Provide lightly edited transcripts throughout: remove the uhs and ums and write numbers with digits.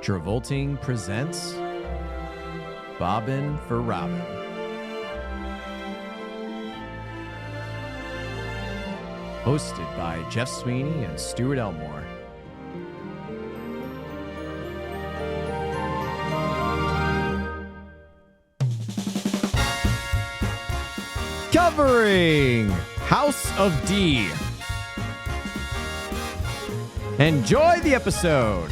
Travolting presents Bobbin for Robin. Hosted by Jeff Sweeney and Stuart Elmore. Covering House of D. Enjoy the episode.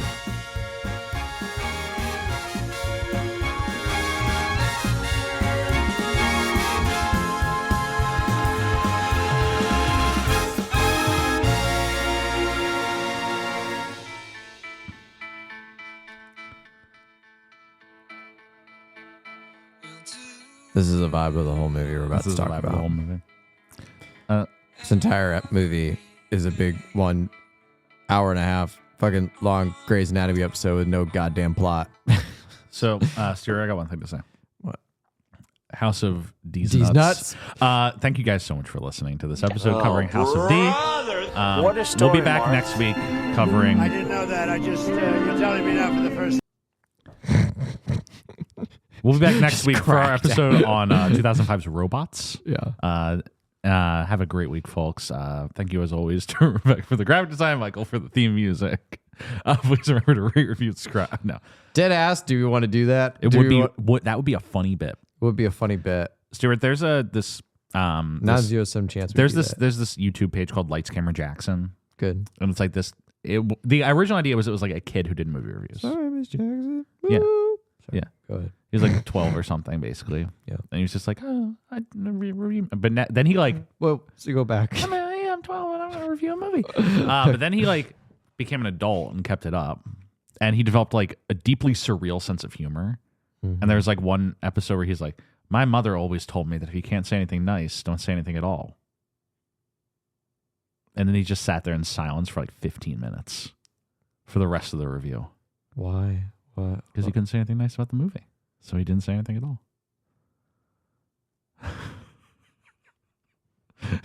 This is a vibe of the whole movie we're about to talk about. The whole movie. This entire movie is a big 1 hour and a half fucking long Grey's Anatomy episode with no goddamn plot. So, Stuart, I got one thing to say. What? House of D's Nuts. Thank you guys so much for listening to this episode covering House of D. What a story, We'll be back Mark. next week covering... I didn't know that. I just, you're telling me now for the first. We'll be back next week for our cracked episode on 2005's Robots. Yeah. Have a great week, folks. Thank you, as always, to Rebecca for the graphic design, Michael for the theme music. Please remember to rate, review, subscribe. No. Dead ass, do you want to do that? That would be a funny bit. Would be a funny bit. Stuart, there's this... Not this- 0 chance. There's this YouTube page called Lights Camera Jackson. Good. And it's like this. The original idea was it was like a kid who did movie reviews. Sorry, Miss Jackson. Yeah. Woo. Sorry. Yeah. Go ahead. He was like 12 or something, basically. Yeah. And he was just like, oh, I review. But then he like, Well, so you go back. I'm 12 and I'm going to review a movie. But then he like became an adult and kept it up. And he developed like a deeply surreal sense of humor. Mm-hmm. And there's like one episode where he's like, my mother always told me that if you can't say anything nice, don't say anything at all. And then he just sat there in silence for like 15 minutes for the rest of the review. Why? What? Because he couldn't say anything nice about the movie. So he didn't say anything at all.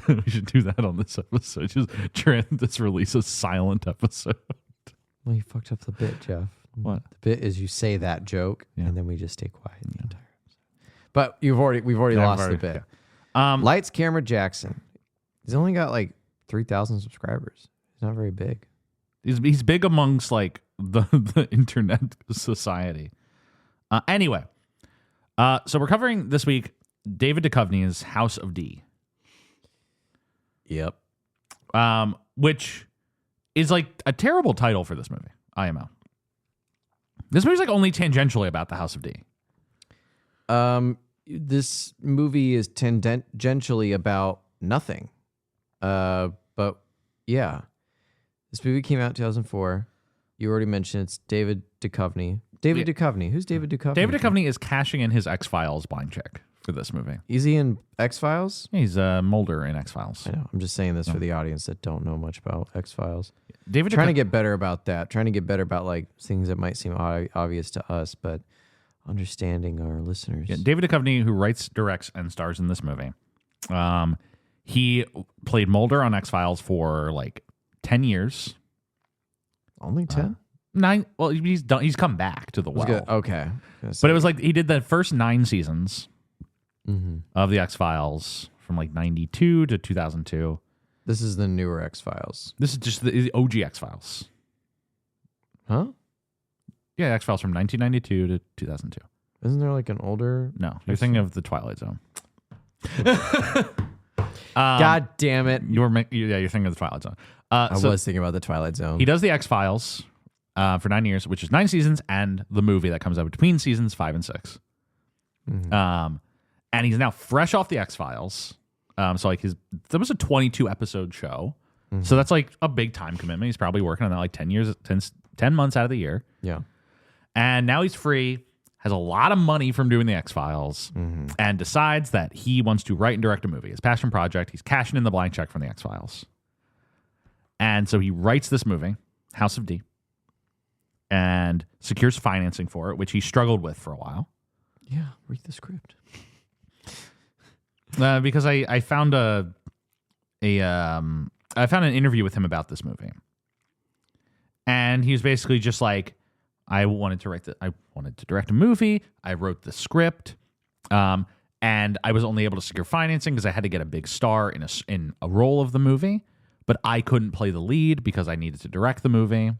We should do that on this episode. Just release a silent episode. Well, you fucked up the bit, Jeff. What? The bit is you say that joke, Yeah. and then we just stay quiet the entire episode. But we've already Yeah, lost I've the already- bit. yeah. Lights, Camera, Jackson. He's only got like 3,000 subscribers. He's not very big. He's big amongst like the internet society. Anyway, so we're covering this week David Duchovny's House of D. Yep. Which is like a terrible title for this movie, IMO. This movie's like only tangentially about the House of D. This movie is tangentially about nothing. But yeah, this movie came out in 2004. You already mentioned it's David Duchovny. Duchovny. Who's David Duchovny? David Duchovny is cashing in his X-Files blind check for this movie. Is he in X-Files? He's Mulder in X-Files. I know. I'm just saying this for the audience that don't know much about X-Files. David Trying to Duchovny, get better about that. Trying to get better about like things that might seem obvious to us, but understanding our listeners. yeah, David Duchovny, who writes, directs, and stars in this movie. He played Mulder on X-Files for like 10 years. Only 10? 9. Well, he's done. He's come back to the well. Okay. But it was like he did the first 9 seasons Mm-hmm. of the X-Files from like 92 to 2002. This is the newer X-Files. This is just the OG X-Files. Huh? Yeah, X-Files from 1992 to 2002. Isn't there like an older? No, you're thinking of the Twilight Zone. God damn it. You're thinking of the Twilight Zone. I was thinking about the Twilight Zone. He does the X-Files for 9 years, which is 9 seasons, and the movie that comes out between seasons 5 and 6. Mm-hmm. And he's now fresh off the X-Files. So like that was a 22 episode show. Mm-hmm. So that's like a big time commitment. He's probably working on that like 10 months out of the year. Yeah. And now he's free, has a lot of money from doing the X-Files, and decides that he wants to write and direct a movie. His passion project. He's cashing in the blank check from the X-Files. And so he writes this movie, House of D, and secures financing for it, which he struggled with for a while. Yeah. Read the script. Because I found I found an interview with him about this movie, and he was basically just like, I wanted to direct a movie. I wrote the script. And I was only able to secure financing because I had to get a big star in a role of the movie, but I couldn't play the lead because I needed to direct the movie.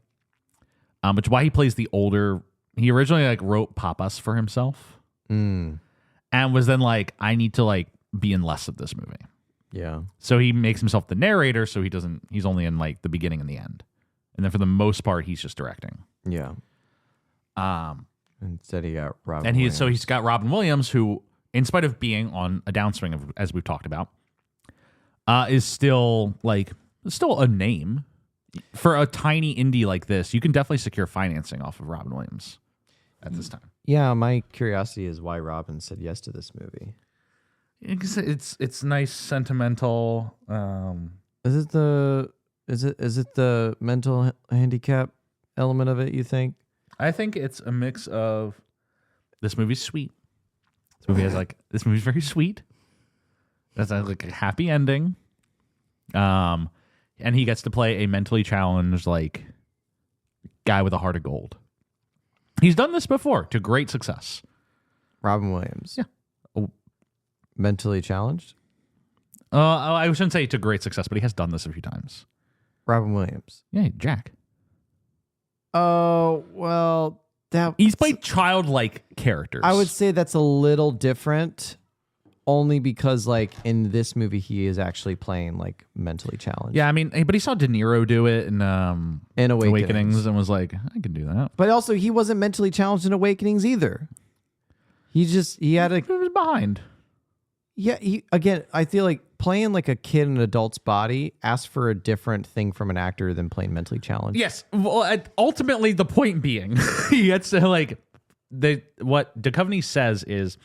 Which is why he plays the older. He originally wrote Papas for himself, and was then like, I need to be in less of this movie. Yeah. So he makes himself the narrator, so he doesn't. He's only in the beginning and the end, and then for the most part, he's just directing. Yeah. Instead, he got Robin. And Williams. he's got Robin Williams, who, in spite of being on a downswing, as we've talked about, is still a name for a tiny indie like this. You can definitely secure financing off of Robin Williams at this time. Yeah, my curiosity is why Robin said yes to this movie. It's nice, sentimental. Is it the mental handicap element of it, you think? I think it's a mix of this movie's sweet. This movie's very sweet. That's a happy ending. And he gets to play a mentally challenged guy with a heart of gold. He's done this before to great success. Robin Williams. Yeah. Oh, mentally challenged? I shouldn't say to great success, but he has done this a few times. Robin Williams. Yeah, Jack. Oh, well, he's played childlike characters. I would say that's a little different, only because in this movie he is actually playing mentally challenged. Yeah, I mean, but he saw De Niro do it in Awakenings and was like, I can do that. But also, he wasn't mentally challenged in Awakenings either. He was behind. Yeah, I feel like playing a kid in an adult's body asks for a different thing from an actor than playing mentally challenged. Yes. Well, ultimately, the point being, he gets to what Duchovny says is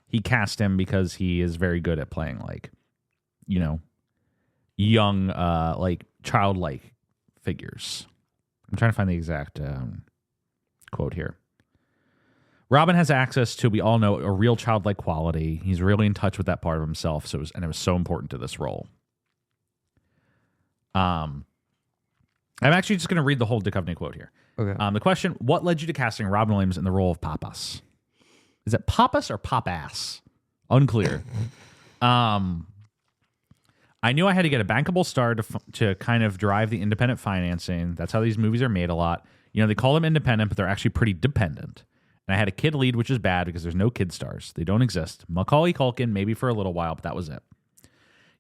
he cast him because he is very good at playing young, childlike figures. I'm trying to find the exact quote here. Robin has access to, we all know, a real childlike quality. He's really in touch with that part of himself, it was so important to this role. I'm actually just going to read the whole Duchovny quote here. Okay. The question, what led you to casting Robin Williams in the role of Papas? Is it Papas or Pop-Ass? Unclear. I knew I had to get a bankable star to kind of drive the independent financing. That's how these movies are made a lot. They call them independent, but they're actually pretty dependent. And I had a kid lead, which is bad because there's no kid stars. They don't exist. Macaulay Culkin, maybe for a little while, but that was it.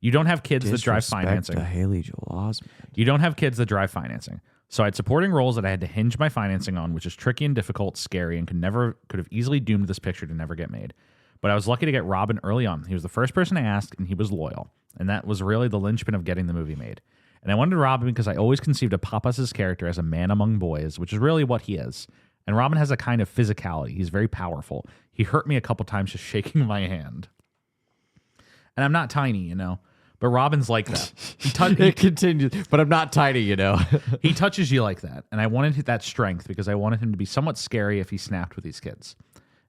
You don't have kids that drive financing. Haley Joel Osment. You don't have kids that drive financing. So I had supporting roles that I had to hinge my financing on, which is tricky and difficult, scary, and could have easily doomed this picture to never get made. But I was lucky to get Robin early on. He was the first person I asked, and he was loyal. And that was really the linchpin of getting the movie made. And I wanted Robin because I always conceived of Papas' character as a man among boys, which is really what he is. And Robin has a kind of physicality. He's very powerful. He hurt me a couple times just shaking my hand. And I'm not tiny, but Robin's like that. It continues, but I'm not tiny, He touches you like that. And I wanted that strength because I wanted him to be somewhat scary if he snapped with these kids.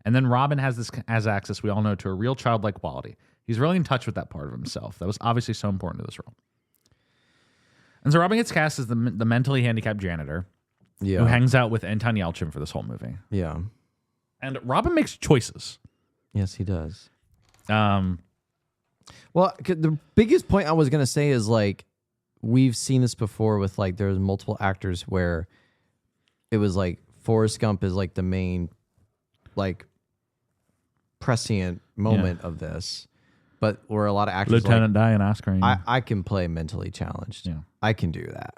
And then Robin has access, we all know, to a real childlike quality. He's really in touch with that part of himself. That was obviously so important to this role. And so Robin gets cast as the mentally handicapped janitor. Yeah. Who hangs out with Anton Yelchin for this whole movie. Yeah. And Robin makes choices. Yes, he does. Um, Well, the biggest point I was going to say is we've seen this before with there's multiple actors where it was Forrest Gump is the main prescient moment of this. But where a lot of actors Lieutenant Diane Oscar. I can play mentally challenged. Yeah. I can do that.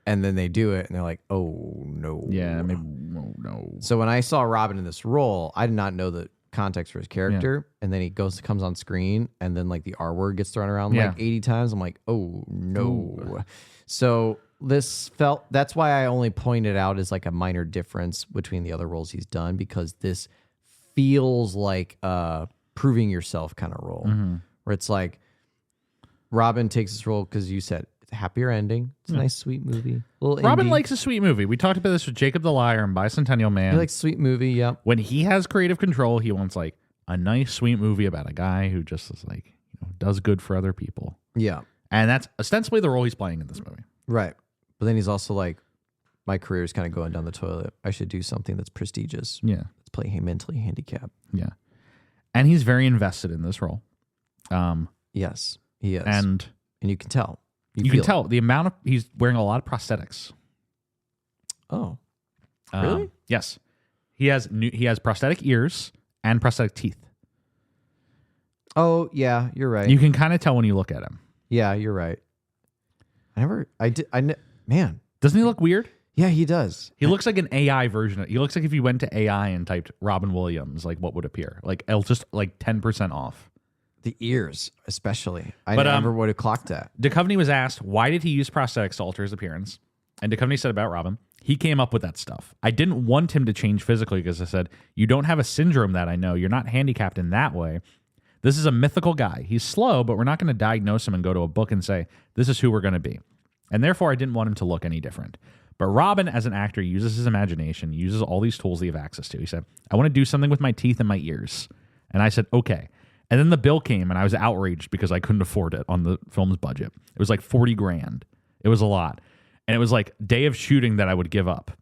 And then they do it, and they're like, "Oh no!" Yeah, maybe no. So when I saw Robin in this role, I did not know the context for his character, and then he comes on screen, and then the R word gets thrown around 80 times. I'm like, "Oh no!" Ooh. So that's why I only pointed out as a minor difference between the other roles he's done, because this feels like a proving yourself kind of role, where it's Robin takes this role because you said. A happier ending. It's a nice, sweet movie. Robin likes a sweet movie. We talked about this with Jacob the Liar and Bicentennial Man. He likes sweet movie, yeah. When he has creative control, he wants a nice, sweet movie about a guy who just is does good for other people. Yeah. And that's ostensibly the role he's playing in this movie. Right. But then he's also my career is kind of going down the toilet. I should do something that's prestigious. Yeah. Let's play mentally handicapped. Yeah. And he's very invested in this role. Yes, he is. And you can tell. You can tell the amount of, he's wearing a lot of prosthetics. Oh, really? Yes. He has prosthetic ears and prosthetic teeth. Oh, yeah, you're right. You can kind of tell when you look at him. Yeah, you're right. Man. Doesn't he look weird? Yeah, he does. He looks like an AI version. He looks like if you went to AI and typed Robin Williams, like what would appear? Like it'll just like 10% off. The ears, especially. I never would have clocked that. Duchovny was asked, why did he use prosthetics to alter his appearance? And Duchovny said about Robin, he came up with that stuff. I didn't want him to change physically because I said, you don't have a syndrome that I know. You're not handicapped in that way. This is a mythical guy. He's slow, but we're not going to diagnose him and go to a book and say, this is who we're going to be. And therefore, I didn't want him to look any different. But Robin, as an actor, uses his imagination, uses all these tools that you have access to. He said, I want to do something with my teeth and my ears. And I said, okay. And then the bill came, and I was outraged because I couldn't afford it on the film's budget. It was like $40,000. It was a lot. And it was like day of shooting that I would give up.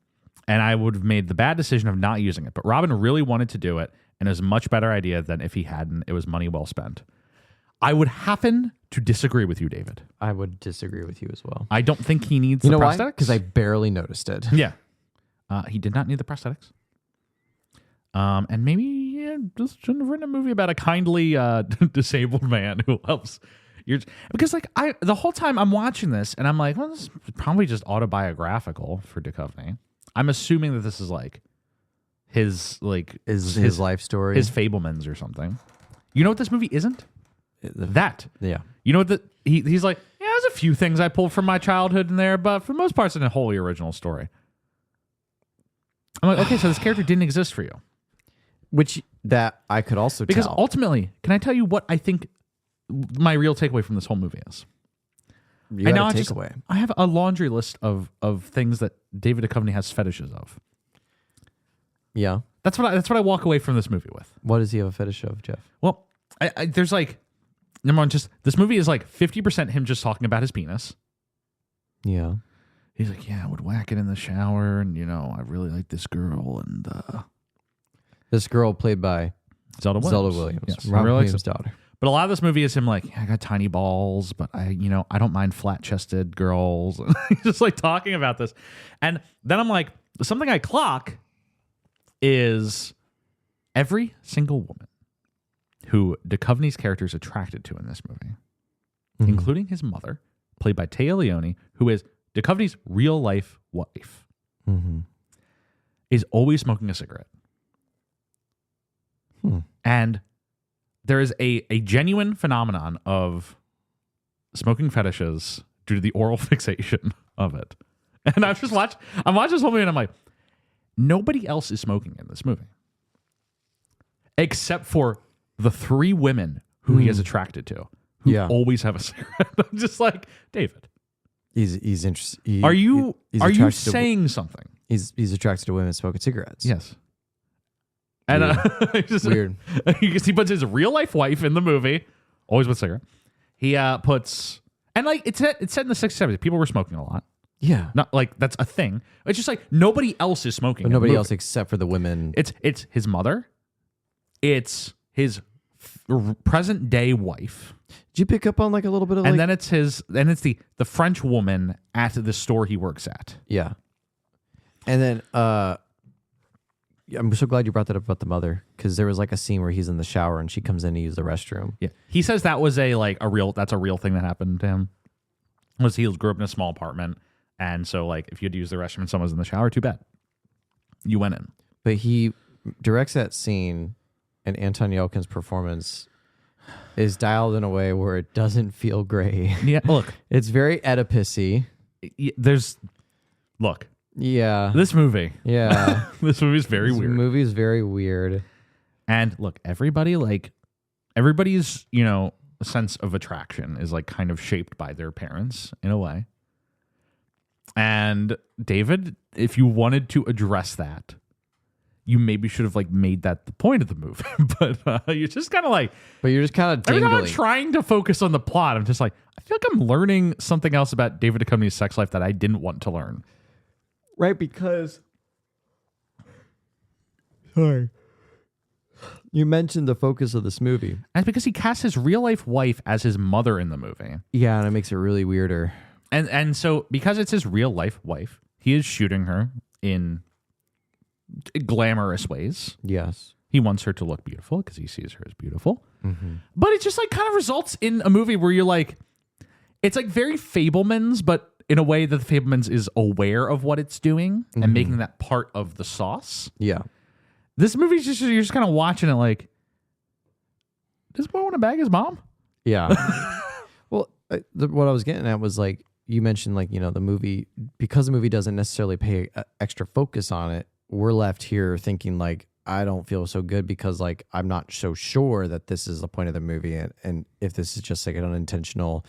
And I would have made the bad decision of not using it. But Robin really wanted to do it, and it was a much better idea than if he hadn't. It was money well spent. I would happen to disagree with you, David. I would disagree with you as well. I don't think he needs the prosthetics. Why? Because I barely noticed it. Yeah. He did not need the prosthetics. And maybe just shouldn't have written a movie about a kindly disabled man who helps. Because like the whole time I'm watching this and I'm like, well, this is probably just autobiographical for Duchovny. I'm assuming that this is like his life story, his Fablemans or something. You know what this movie isn't? That. Yeah. You know what he's like, yeah, there's a few things I pulled from my childhood in there, but for the most part it's a wholly original story. I'm like, okay, so this character didn't exist for you. Which that I could also because tell. Ultimately, can I tell you what I think my real takeaway from this whole movie is? You got a takeaway. I have a laundry list of things that David Duchovny has fetishes of. Yeah. That's what I walk away from this movie with. What does he have a fetish of, Jeff? Well, there's like, number one, just this movie is like 50% him just talking about his penis. Yeah. He's like, yeah, I would whack it in the shower, and I really like this girl, and this girl played by Zelda Williams. Yes, Robin Williams' daughter. But a lot of this movie is him like, yeah, I got tiny balls, but I don't mind flat-chested girls. He's just like talking about this. And then I'm like, something I clock is every single woman who Duchovny's character is attracted to in this movie, including his mother, played by Téa Leoni, who is Duchovny's real-life wife, is always smoking a cigarette. And there is a genuine phenomenon of smoking fetishes due to the oral fixation of it. And I'm watching this whole movie and I'm like, nobody else is smoking in this movie. Except for the three women who he is attracted to, who always have a cigarette. I'm just like, David. He's interested. Are you saying something? He's attracted to women smoking cigarettes. Yes. And weird. He puts his real life wife in the movie, always with a cigarette. He puts, and like it's set in the 60s, 70s. People were smoking a lot. Yeah, not like that's a thing. It's just like nobody else is smoking. But nobody else except for the women. It's his mother. It's his present day wife. Did you pick up on like a little bit of? And then it's the French woman at the store he works at. Yeah, and then I'm so glad you brought that up about the mother, because there was like a scene where he's in the shower and she comes in to use the restroom. Yeah, he says that was a real thing that happened to him. He grew up in a small apartment, and so like if you had to use the restroom and someone was in the shower, too bad, you went in. But he directs that scene, and Anton Yelchin's performance is dialed in a way where it doesn't feel great. Yeah, look, it's very Oedipus-y. Yeah. This movie. Yeah. This movie is very weird. This movie is very weird. And look, everybody's, sense of attraction is like kind of shaped by their parents in a way. And David, if you wanted to address that, you maybe should have like made that the point of the movie. But you're just kind of like... But you're just kind of dangling. Every time I'm trying to focus on the plot, I'm just like, I feel like I'm learning something else about David Duchovny's sex life that I didn't want to learn. right? Because, sorry, you mentioned the focus of this movie. And because he casts his real life wife as his mother in the movie. Yeah, and it makes it really weirder. And so because it's his real life wife, he is shooting her in glamorous ways. Yes. He wants her to look beautiful because he sees her as beautiful. But it just like kind of results in a movie where you're like, it's like very Fabelmans, but in a way that the Fabelmans is aware of what it's doing and making that part of the sauce. Yeah. This movie just you're just kind of watching it like, does boy want to bag his mom? Yeah. Well, what I was getting at was like, you mentioned like, you know, the movie, because the movie doesn't necessarily pay extra focus on it, we're left here thinking like, I don't feel so good because like, I'm not so sure that this is the point of the movie. And if this is just like an unintentional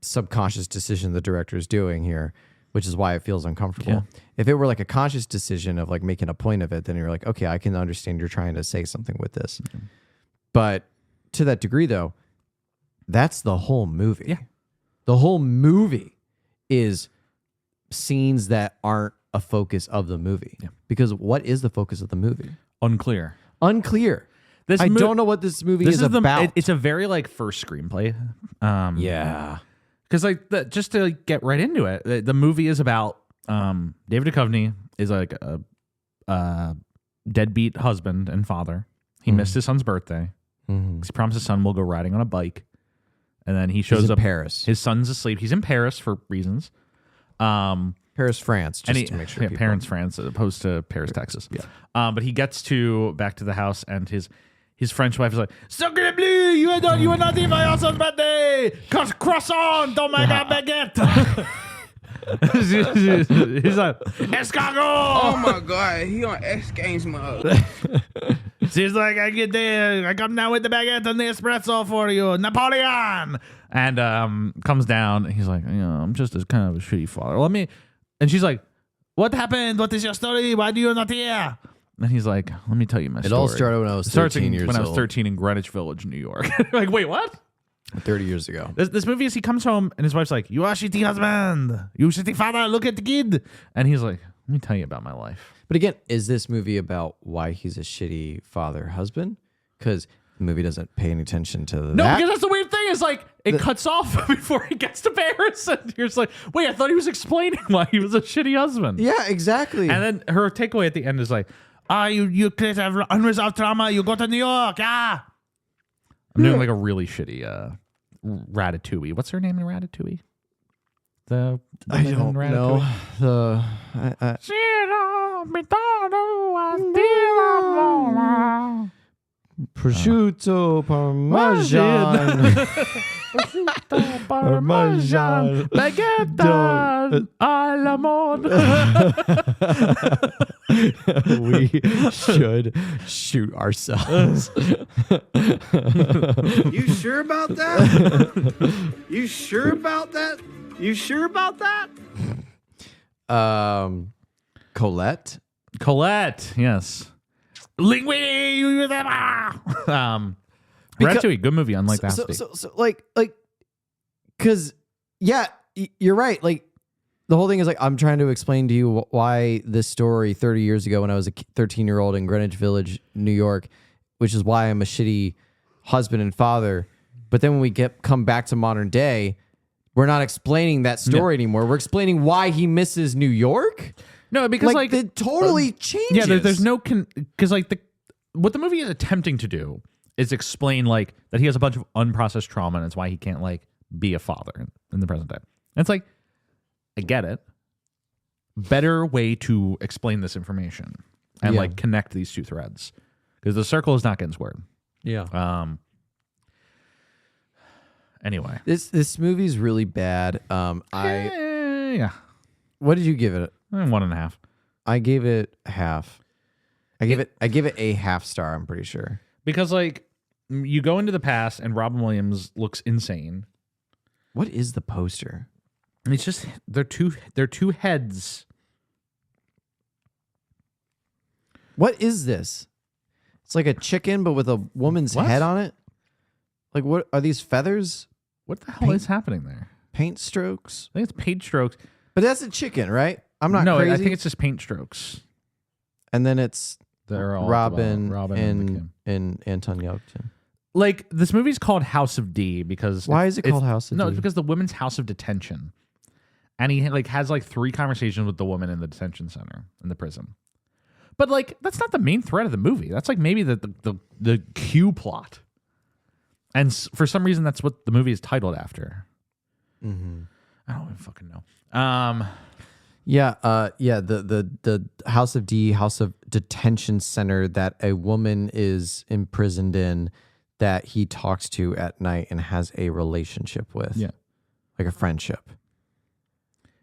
subconscious decision the director is doing here, which is why it feels uncomfortable. Yeah. If it were like a conscious decision of like making a point of it, then you're like, okay, I can understand you're trying to say something with this. But to that degree though, that's the whole movie. Yeah. The whole movie is scenes that aren't a focus of the movie. Yeah. Because what is the focus of the movie? Unclear. I don't know what this movie is about. It's a very like first screenplay. Yeah. Because like just to like, get right into it, the movie is about David Duchovny is like a deadbeat husband and father. He missed his son's birthday. He promised his son will go riding on a bike, and then he shows He's in up. Paris. His son's asleep. He's in Paris for reasons. Paris, France, just to make sure. Yeah, Paris, France, as opposed to Paris, Texas. Yeah. But he gets back to the house, and his French wife is like, "Sacre bleu, you are not here for your son's birthday. Croissant, don't make a baguette." He's like, "Escargot." Oh my God, he on X Games mode. She's like, "I get there, I come down with the baguette and the espresso for you, Napoleon." And comes down, and he's like, I'm just a kind of a shitty father. And she's like, "What happened? What is your story? Why do you not here?" And he's like, "Let me tell you my story." It all started when I was 13 years old. When I was 13 in Greenwich Village, New York. Like, wait, what? 30 years ago. This movie is he comes home and his wife's like, "You are shitty husband. You shitty father. Look at the kid." And he's like, "Let me tell you about my life." But again, is this movie about why he's a shitty father husband? Because the movie doesn't pay any attention to that. No, because that's the weird thing is like it cuts off before he gets to Paris, and you're just like, wait, I thought he was explaining why he was a shitty husband. Yeah, exactly. And then her takeaway at the end is like, you create unresolved trauma, you go to New York, I'm doing like a really shitty Ratatouille. What's her name in Ratatouille? The I don't know. Prosciutto Parmesan. Prosciutto Parmesan. Baguette à la mode. We should shoot ourselves. You sure about that? You sure about that? You sure about that? Colette, yes. Linguini. Ratatouille, good movie. Unlike that. So like, because yeah, you're right. Like the whole thing is like I'm trying to explain to you why this story 30 years ago when I was a 13-year-old in Greenwich Village, New York, which is why I'm a shitty husband and father. But then when we come back to modern day, we're not explaining that story anymore. We're explaining why he misses New York. No, because like it totally changes. Yeah, there's no because like what the movie is attempting to do is explain like that he has a bunch of unprocessed trauma and it's why he can't like be a father in the present day. And it's like, I get it. Better way to explain this information and like connect these two threads because the circle is not getting squared. Yeah. Anyway, this movie's really bad. Yeah. What did you give it? 1.5. I gave it half. I give it a half star. I'm pretty sure because like you go into the past and Robin Williams looks insane. What is the poster? It's just they're two heads. What is this? It's like a chicken, but with a woman's head on it. Like, what are these feathers? What the hell is happening there? Paint strokes. I think it's paint strokes. But that's a chicken, right? I'm not no, crazy. I think it's just paint strokes. And then it's They're all Robin and Kim. and Anton Yelchin. Like, this movie's called House of D because Why is it called House of No, D? it's because the women's house of detention. And he like has like 3 conversations with the woman in the detention center in the prison. But like, that's not the main thread of the movie. That's like maybe the Q plot. And for some reason, that's what the movie is titled after. Mm-hmm. I don't even fucking know. The House of D, House of Detention Center that a woman is imprisoned in that he talks to at night and has a relationship with. Yeah. Like a friendship.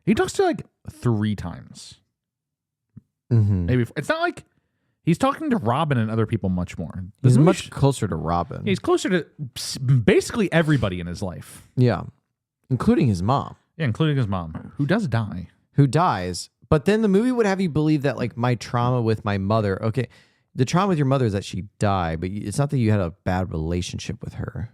He talks to like 3 times. Mm-hmm. Maybe it's not like he's talking to Robin and other people much more. He's much closer to Robin. He's closer to basically everybody in his life. Yeah. Including his mom. Yeah, including his mom, who does die. Who dies. But then the movie would have you believe that like my trauma with my mother, okay, the trauma with your mother is that she died, but it's not that you had a bad relationship with her.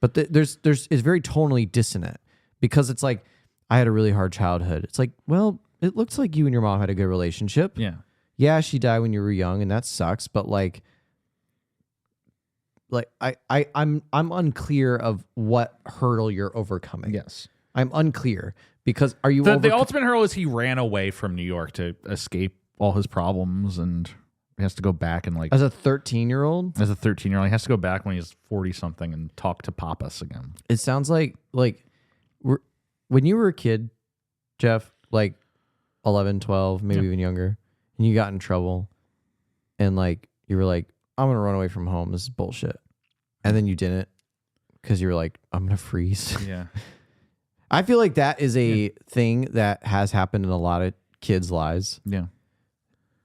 But it's very tonally dissonant because it's like, I had a really hard childhood. It's like, well, it looks like you and your mom had a good relationship. Yeah. Yeah, she died when you were young, and that sucks. But like I'm unclear of what hurdle you're overcoming. Yes. I'm unclear because are you the ultimate hurdle is he ran away from New York to escape all his problems, and he has to go back and like as a 13-year-old? As a 13-year-old, he has to go back when he's 40 something and talk to Papas again. It sounds like when you were a kid, Jeff, like 11, 12, maybe even younger, and you got in trouble and like you were like, I'm going to run away from home. This is bullshit. And then you didn't because you were like, I'm going to freeze. Yeah. I feel like that is a thing that has happened in a lot of kids' lives. Yeah.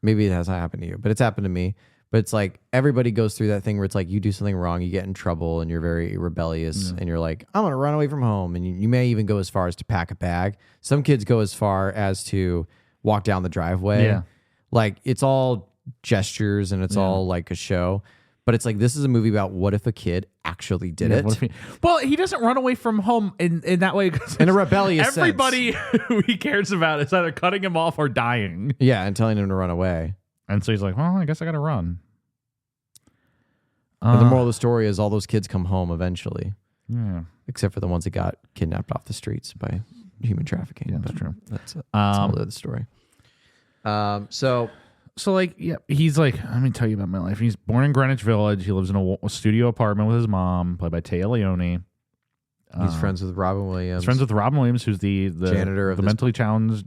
Maybe it hasn't happened to you, but it's happened to me. But it's like everybody goes through that thing where it's like you do something wrong, you get in trouble, and you're very rebellious, and you're like, I'm going to run away from home. And you may even go as far as to pack a bag. Some kids go as far as to walk down the driveway. Yeah. Like it's all gestures and it's all like a show. But it's like this is a movie about what if a kid actually did it. He doesn't run away from home in that way. In a rebellious everybody who he cares about is either cutting him off or dying. Yeah, and telling him to run away. And so he's like, well, I guess I got to run. But the moral of the story is all those kids come home eventually. Yeah. Except for the ones that got kidnapped off the streets by human trafficking. Yeah, that's true. That's all the story. So like, yeah, he's like, let me tell you about my life. He's born in Greenwich Village. He lives in a studio apartment with his mom, played by Taya Leone. He's friends with Robin Williams. He's friends with Robin Williams, who's the janitor of the mentally challenged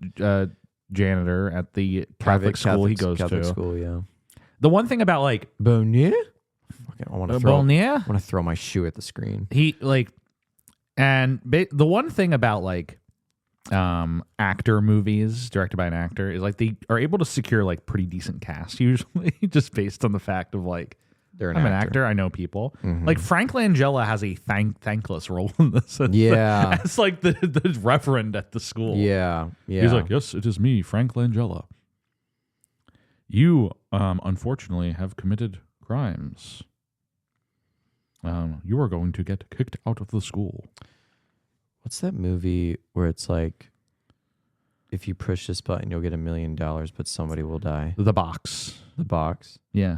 janitor at the Catholic school he goes Catholic to. School, yeah. The one thing about like Bonnier? I want to throw my shoe at the screen. He like, and the one thing about like actor movies directed by an actor is like they are able to secure like pretty decent cast usually just based on the fact of like I'm an actor, I know people. Mm-hmm. Like Frank Langella has a thankless role in this. Yeah. It's like the reverend at the school. Yeah. He's like, yes, it is me, Frank Langella. You unfortunately have committed crimes. You are going to get kicked out of the school. What's that movie where it's like, if you push this button, you'll get $1 million, but somebody will die? The Box. The Box. Yeah.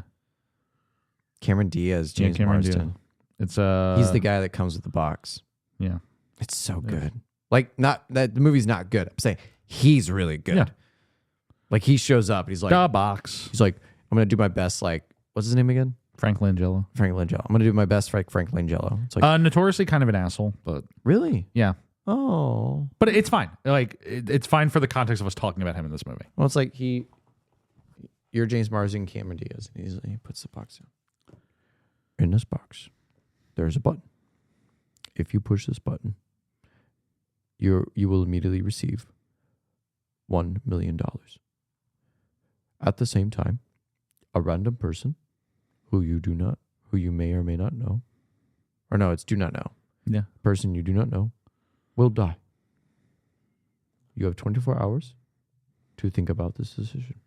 Cameron Diaz, James Marsden. It's he's the guy that comes with the box. Yeah. It's so good. Like not that the movie's not good. I'm saying he's really good. Yeah. Like he shows up and he's like The Box. He's like, I'm gonna do my best. Like, what's his name again? Frank Langella. Frank Langella. I'm gonna do my best like Frank Langella. It's like notoriously kind of an asshole, but really? Yeah. Oh. But it's fine. Like it's fine for the context of us talking about him in this movie. Well, it's like you're James Marsden, Cameron Diaz, and he puts the box down. In this box, there's a button. If you push this button, you will immediately receive $1 million. At the same time, a random person who you may or may not know, or no, it's do not know. Yeah. Person you do not know will die. You have 24 hours to think about this decision.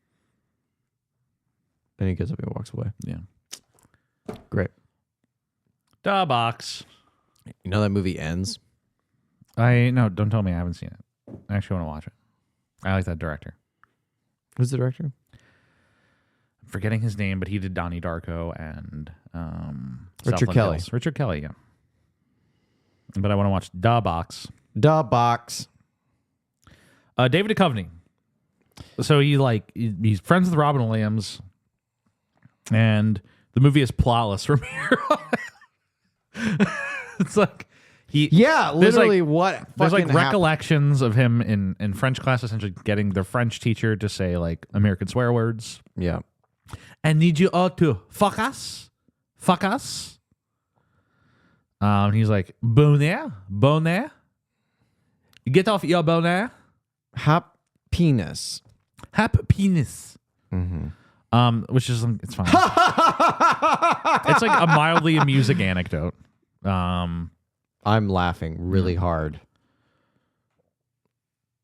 Then he gets up and walks away. Yeah. Great. The Box. You know that movie ends? No, don't tell me I haven't seen it. I actually want to watch it. I like that director. Who's the director? I'm forgetting his name, but he did Donnie Darko and Richard Southland Kelly. Hills. Richard Kelly, yeah. But I want to watch Da Box. Da Box. David Duchovny. So he's friends with Robin Williams, and the movie is plottless from here on. It's like literally what there's like fucking recollections of him in French class, essentially getting their French teacher to say like American swear words. Yeah. And need you all to fuck us. He's like, bonnet. Get off your bonnet. Hop penis. Hap penis. Which is it's fine. It's like a mildly amusing anecdote. I'm laughing really hard.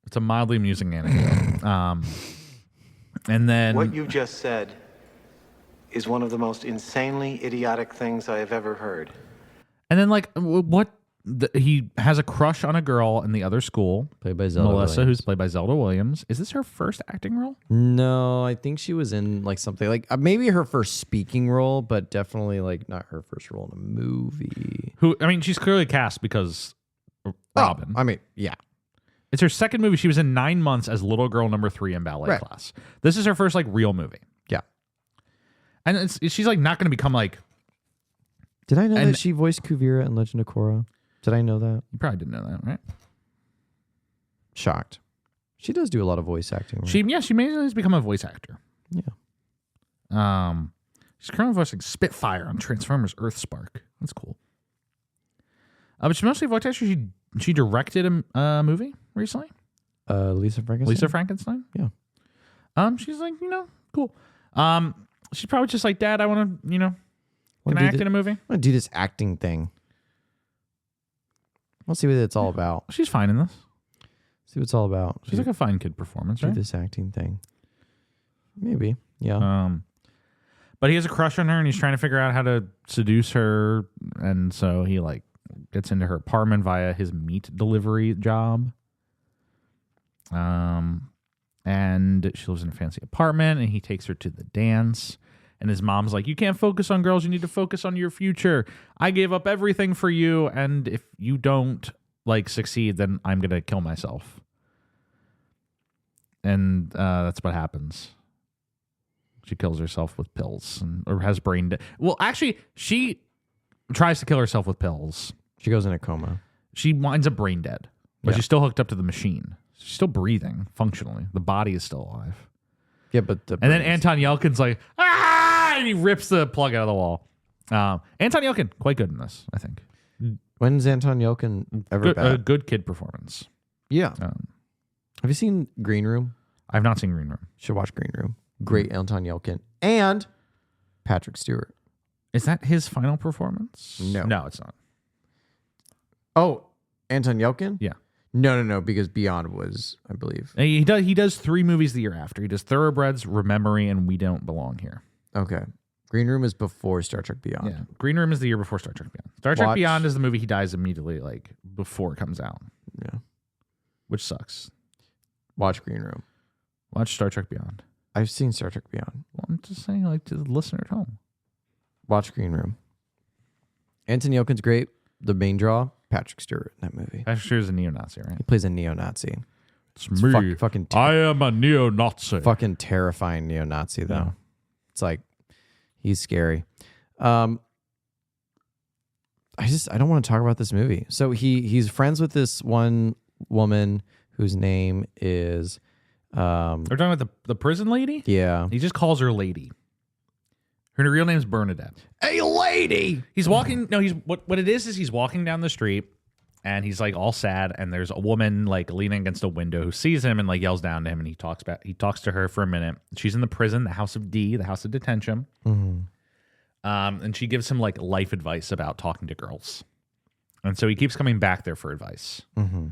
It's a mildly amusing anecdote. And then What you just said is one of the most insanely idiotic things I have ever heard. And then, like, he has a crush on a girl in the other school, Played by Zelda Melissa, Williams. who's played by Zelda Williams. Is this her first acting role? No, I think she was in like something like maybe her first speaking role, but definitely like not her first role in a movie. She's clearly cast because Robin. I mean, yeah. It's her second movie. She was in 9 months as little girl number 3 in ballet Right. class. This is her first like real movie. Yeah. And she's like not going to become like. Did I know that she voiced Kuvira in Legend of Korra? Did I know that? You probably didn't know that, right? Shocked. She does do a lot of voice acting. Right? She mainly has become a voice actor. Yeah. She's currently voicing Spitfire on Transformers Earthspark. That's cool. But she mostly voiced actor. She directed a movie recently. Lisa Frankenstein. Lisa Frankenstein. Yeah. She's like, cool. She's probably just like, Dad, I want to, can I act in a movie? I want to do this acting thing. We'll see what it's all about. She's fine in this. See what it's all about. She's like a fine kid performance, do right? this acting thing. Maybe. Yeah. But he has a crush on her, and he's trying to figure out how to seduce her, and so he like gets into her apartment via his meat delivery job. And she lives in a fancy apartment, and he takes her to the dance. And his mom's like, you can't focus on girls. You need to focus on your future. I gave up everything for you. And if you don't like succeed, then I'm going to kill myself. And that's what happens. She kills herself with pills or has brain dead. Well, actually, she tries to kill herself with pills. She goes in a coma. She winds up brain dead, but she's still hooked up to the machine. She's still breathing functionally. The body is still alive. Yeah, but and then Anton Yelchin's like, and he rips the plug out of the wall. Anton Yelchin, quite good in this, I think. When's Anton Yelchin ever Good, back? a good kid performance. Yeah. Have you seen Green Room? I've not seen Green Room. Should watch Green Room. Great Anton Yelchin and Patrick Stewart. Is that his final performance? No, it's not. Oh, Anton Yelchin? Yeah. No, because Beyond was, I believe. He does 3 movies the year after. He does Thoroughbreds, Rememory, and We Don't Belong Here. Okay. Green Room is before Star Trek Beyond. Yeah. Green Room is the year before Star Trek Beyond. Star Trek Watch- Beyond is the movie he dies immediately, like before it comes out. Yeah. Which sucks. Watch Green Room. Watch Star Trek Beyond. I've seen Star Trek Beyond. Well, I'm just saying, like, to the listener at home. Watch Green Room. Anton Yelchin's great. The main draw, Patrick Stewart in that movie. Patrick Stewart's a neo-Nazi, right? He plays a neo-Nazi. It's me. I am a neo-Nazi. Fucking terrifying neo-Nazi, though. Yeah. It's like, he's scary. I don't want to talk about this movie. So he's friends with this one woman whose name is... We're talking about the prison lady? Yeah. He just calls her lady. Her real name's Bernadette. A lady! He's walking... No, what it is he's walking down the street, and he's like all sad, and there's a woman like leaning against a window who sees him and like yells down to him, and he talks to her for a minute. She's in the prison, the House of D, the House of Detention. Mm-hmm. And she gives him like life advice about talking to girls. And so he keeps coming back there for advice. Mm-hmm.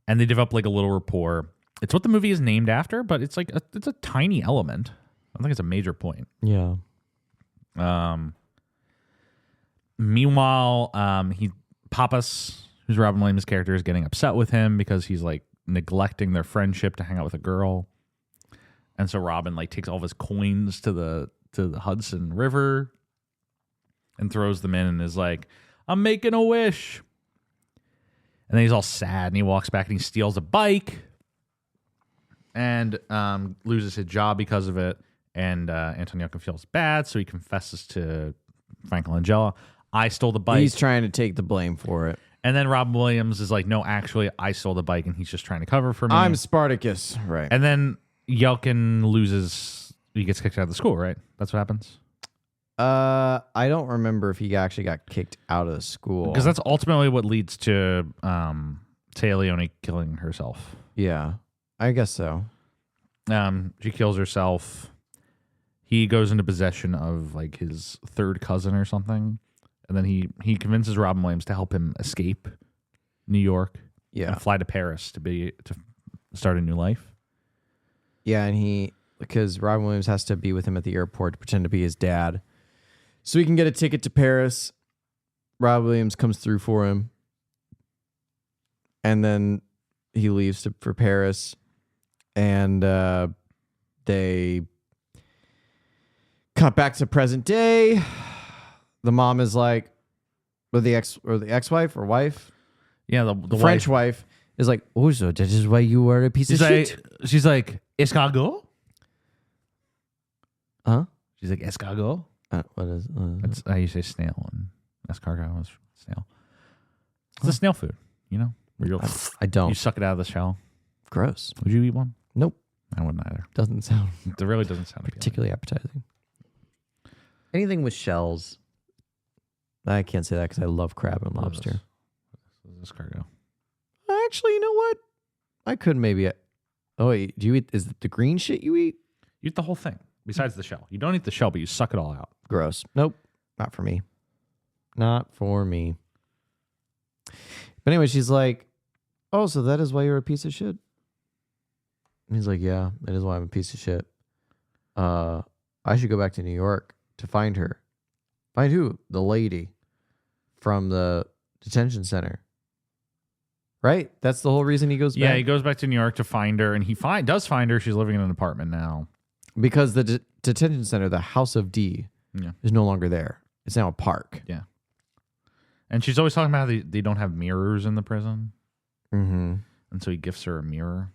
And they develop like a little rapport. It's what the movie is named after, but it's like it's a tiny element. I don't think it's a major point. Yeah. Meanwhile, Pappas, who's Robin Williams' character, is getting upset with him because he's like neglecting their friendship to hang out with a girl. And so Robin like takes all of his coins to the Hudson River and throws them in and is like, I'm making a wish. And then he's all sad and he walks back and he steals a bike and loses his job because of it. And Anton Yelchin feels bad, so he confesses to Frank Langella, I stole the bike. He's trying to take the blame for it. And then Robin Williams is like, no, actually, I stole the bike, and he's just trying to cover for me. I'm Spartacus. Right. And then Yelchin loses. He gets kicked out of the school, right? That's what happens? I don't remember if he actually got kicked out of the school. Because that's ultimately what leads to Téa Leoni killing herself. Yeah, I guess so. She kills herself. He goes into possession of like his third cousin or something. And then he convinces Robin Williams to help him escape New York. Yeah. And fly to Paris to start a new life. Yeah, and because Robin Williams has to be with him at the airport to pretend to be his dad. So he can get a ticket to Paris. Robin Williams comes through for him. And then he leaves for Paris. And they cut back to present day. The mom is like, or the ex-wife or wife? Yeah, the French wife is like, oh, so that is why you were a piece of shit? She's like, escargot? Huh? She's like, escargot? What is That's how you say snail, and escargot is snail. It's a snail food, you know? Where you I don't. You suck it out of the shell. Gross. Would you eat one? Nope. I wouldn't either. Doesn't sound It really doesn't sound particularly appetizing. Anything with shells. I can't say that because I love crab and lobster. Escargot. Actually, you know what? I could maybe. Oh, wait. Do you eat? Is it the green shit you eat? You eat the whole thing, besides the shell. You don't eat the shell, but you suck it all out. Gross. Nope. Not for me. Not for me. But anyway, she's like, oh, so that is why you're a piece of shit? And he's like, yeah, that is why I'm a piece of shit. I should go back to New York to find her. Find who? The lady from the detention center. Right? That's the whole reason he goes back? Yeah, he goes back to New York to find her, and he does find her. She's living in an apartment now. Because the detention center, the House of D, is no longer there. It's now a park. Yeah. And she's always talking about how they don't have mirrors in the prison. Mm-hmm. And so he gifts her a mirror.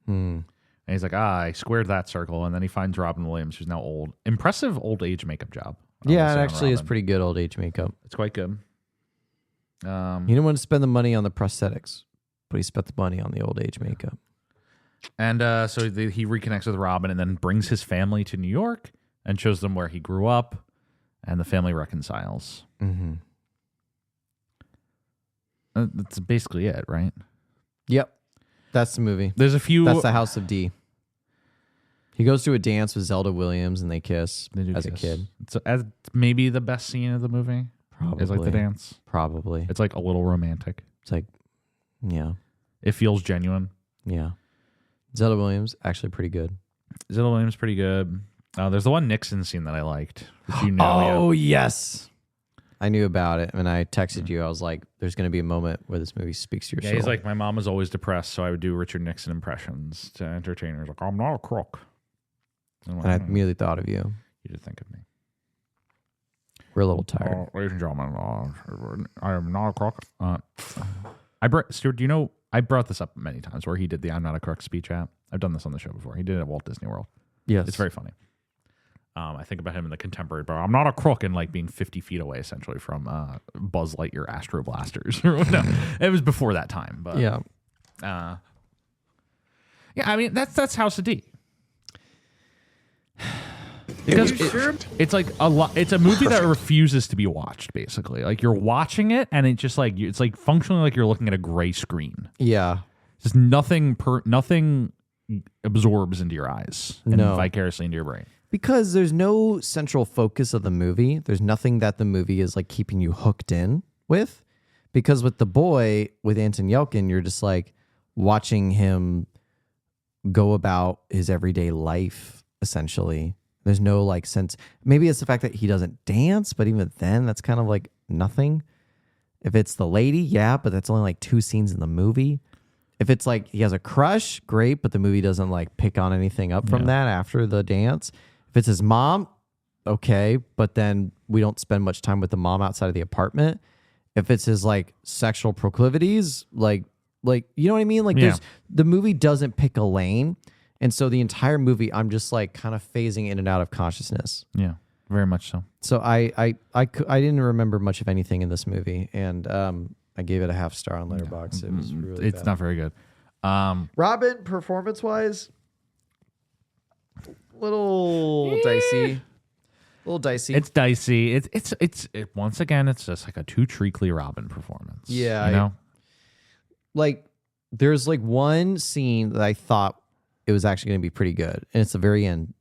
Hmm. And he's like, I squared that circle. And then he finds Robin Williams, who's now old. Impressive old age makeup job. Yeah, it actually is pretty good old age makeup. It's quite good. He didn't want to spend the money on the prosthetics, but he spent the money on the old age makeup. And so he reconnects with Robin and then brings his family to New York and shows them where he grew up, and the family reconciles. Mm-hmm. That's basically it, right? Yep. That's the movie. There's a few... That's the House of D. He goes to a dance with Zelda Williams, and they kiss as a kid. It's maybe the best scene of the movie. Probably. Is like the dance. Probably. It's like a little romantic. It's like, yeah. It feels genuine. Yeah. Zelda Williams, actually pretty good. Zelda Williams, pretty good. There's the one Nixon scene that I liked. Which you know, oh, yes. I knew about it, and I texted you. I was like, there's going to be a moment where this movie speaks to your soul. He's like, my mom was always depressed, so I would do Richard Nixon impressions to entertain her. He's like, I'm not a crook. And I immediately thought of you. You did think of me. We're a little tired. Ladies and gentlemen, I am not a crook. Stuart, do you know, I brought this up many times where he did the I'm not a crook speech app. I've done this on the show before. He did it at Walt Disney World. Yes. It's very funny. I think about him in the contemporary, but I'm not a crook, and like being 50 feet away essentially from Buzz Lightyear Astro Blasters. No, it was before that time, but yeah. Yeah, I mean that's House of D. Because it's like a lot. It's a movie that refuses to be watched. Basically, like you're watching it, and it's just like it's like functionally like you're looking at a gray screen. Yeah, just nothing absorbs into your eyes and vicariously into your brain. Because there's no central focus of the movie. There's nothing that the movie is like keeping you hooked in with. Because with The Boy, with Anton Yelchin, you're just like watching him go about his everyday life, essentially. There's no like sense. Maybe it's the fact that he doesn't dance, but even then, that's kind of like nothing. If it's the lady, yeah, but that's only like 2 scenes in the movie. If it's like he has a crush, great, but the movie doesn't like pick on anything up from that after the dance. If it's his mom, okay, but then we don't spend much time with the mom outside of the apartment. If it's his like sexual proclivities, like you know what I mean? Like the movie doesn't pick a lane. And so the entire movie, I'm just like kind of phasing in and out of consciousness. Yeah, very much so. So I didn't remember much of anything in this movie, and I gave it a 0.5 star on Letterboxd. It was really It's bad. not very good. Robin, performance wise, little dicey. A little dicey. It's dicey. It's once again, it's just like a too treacly Robin performance. Yeah, you know, like there's like one scene that I thought it was actually going to be pretty good, and it's the very end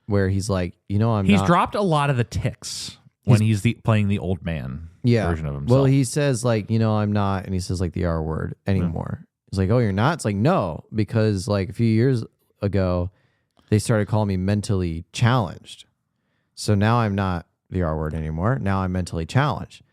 where he's like, you know, he's dropped a lot of the ticks when he's playing the old man version of himself. Well, he says like, you know, I'm not, and he says like the R word anymore. He's like, oh, you're not? It's like, no, because like a few years ago, they started calling me mentally challenged. So now I'm not the R word anymore. Now I'm mentally challenged.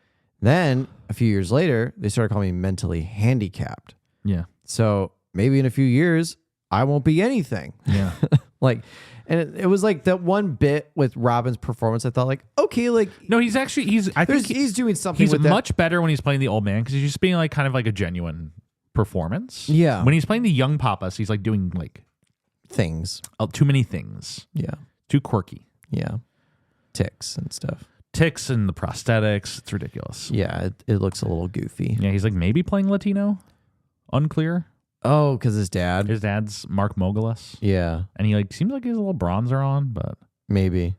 Then a few years later, they started calling me mentally handicapped. Yeah. So maybe in a few years, I won't be anything. Yeah. Like, and it was like that one bit with Robin's performance. I thought like, okay, like No, I think he's doing something. he's with that. much better when he's playing the old man because he's just being like kind of like a genuine performance. Yeah. When he's playing the young papas, he's like doing like things. too many things. Yeah. Too quirky. Yeah. Ticks and stuff. Ticks and the prosthetics. It's ridiculous. Yeah, it looks a little goofy. Yeah, he's like maybe playing Latino. Unclear. Oh, because his dad's Mark Mogulis. Yeah, And he like seems like he has a little bronzer on, but maybe.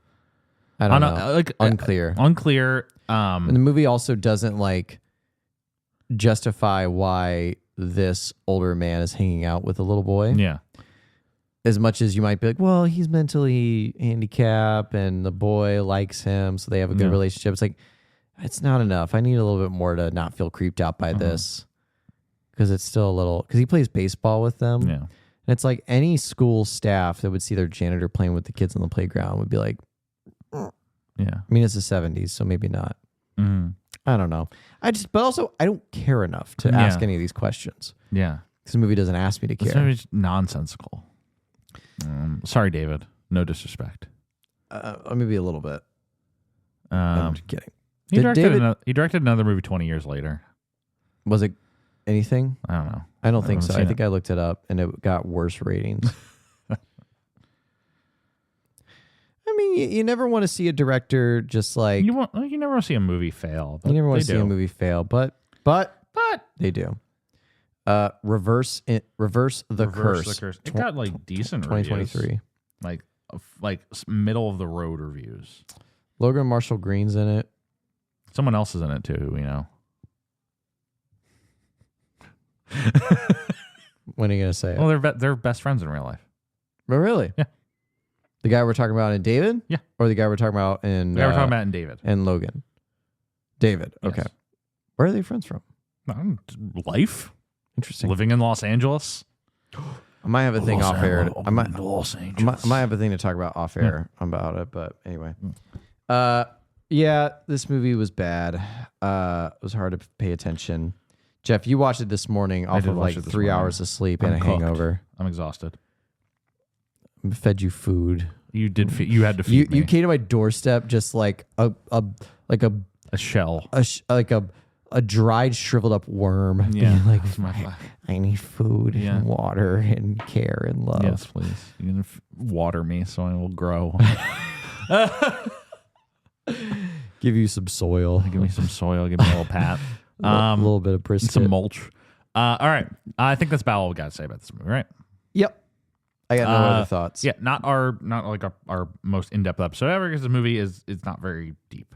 I don't know. Unclear. Unclear. And the movie also doesn't like justify why this older man is hanging out with a little boy. Yeah. As much as you might be like, well, he's mentally handicapped and the boy likes him, so they have a good relationship. It's like, it's not enough. I need a little bit more to not feel creeped out by this. Because it's still a little, because he plays baseball with them. Yeah. And it's like any school staff that would see their janitor playing with the kids on the playground would be like, Yeah. I mean, it's the 70s, so maybe not. Mm-hmm. I don't know. But also, I don't care enough to ask any of these questions. Yeah. Because the movie doesn't ask me to This care. movie's nonsensical. Sorry, David. No disrespect. Maybe a little bit. I'm just kidding. He directed another movie 20 years later. Was it anything? I don't know. I don't think so. I seen think I looked it up and it got worse ratings. I mean, you never want to see a director just like... You never want to see a movie fail. You never want to see a movie fail, but they do. Reverse the Curse. It got like decent 2023. reviews. Like middle of the road reviews. Logan Marshall Green's in it. Someone else is in it too, you know. When are you gonna say it? Well, they're best friends in real life. But really? Yeah. The guy we're talking about in David? Yeah. Or the guy we're talking about in... we're talking about in David. And Logan. David. Okay. Yes. Where are they friends from? Life. Interesting. Living in Los Angeles. I might have a thing off air. I might have a thing to talk about off air about it, but anyway. Yeah, this movie was bad. It was hard to pay attention. Jeff, you watched it this morning off of like 3 hours of sleep and a hangover. I'm exhausted. I fed you food. You did. You had to feed me. You came to my doorstep just like a shell. A dried, shriveled up worm. Yeah. Like, I need food Yeah. and water and care and love. Yes, please. You're gonna water me so I will grow. Give you some soil. Give me some soil. Give me a little pat. A little bit of brisket. Some mulch. All right. I think that's about all we got to say about this movie, right? Yep. I got no other thoughts. Yeah, not like our most in-depth episode ever, because the movie is not very deep.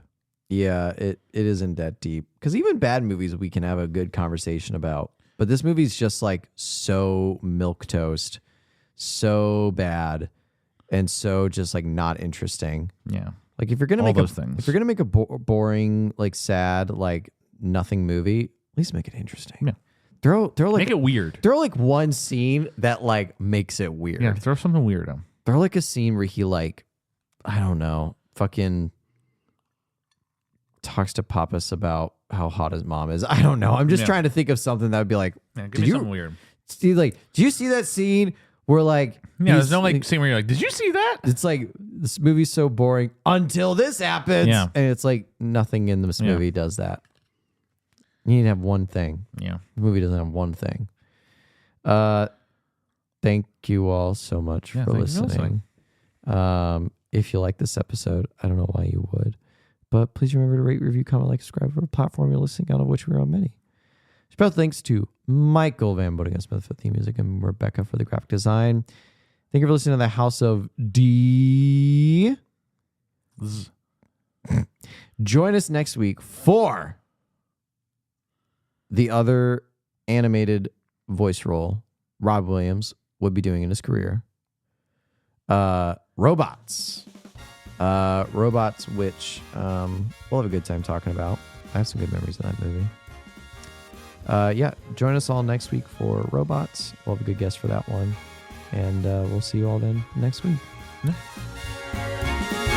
Yeah, it isn't that deep. Because even bad movies we can have a good conversation about. But this movie's just like so milquetoast, so bad, and so just like not interesting. Yeah. Like if you're gonna All make those things. if you're gonna make a boring, like sad, like nothing movie, at least make it interesting. Yeah. Throw like Make it weird. Throw like one scene that like makes it weird. Yeah, throw something weird in. Throw like a scene where he like, I don't know, fucking talks to Pappas about how hot his mom is. I don't know. I'm just trying to think of something that would be like, Yeah, give me something weird. See, like, do you see that scene where like there's no like scene where you're like, did you see that? it's like this movie's so boring until this happens. Yeah. And it's like nothing in this movie does that. You need to have one thing. Yeah. The movie doesn't have one thing. Thank you all so much for thank you for listening. If you like this episode, I don't know why you would, but please remember to rate, review, comment, like, subscribe for a platform you're listening on, of which we're on many. Special thanks to Michael Van Bodingen Smith for the theme music and Rebecca for the graphic design. Thank you for listening to the House of D. Join us next week for the other animated voice role Rob Williams would be doing in his career. Robots, which we'll have a good time talking about. I have some good memories of that movie. Join us all next week for Robots. We'll have a good guest for that one. And we'll see you all then next week. Yeah.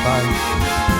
Bye.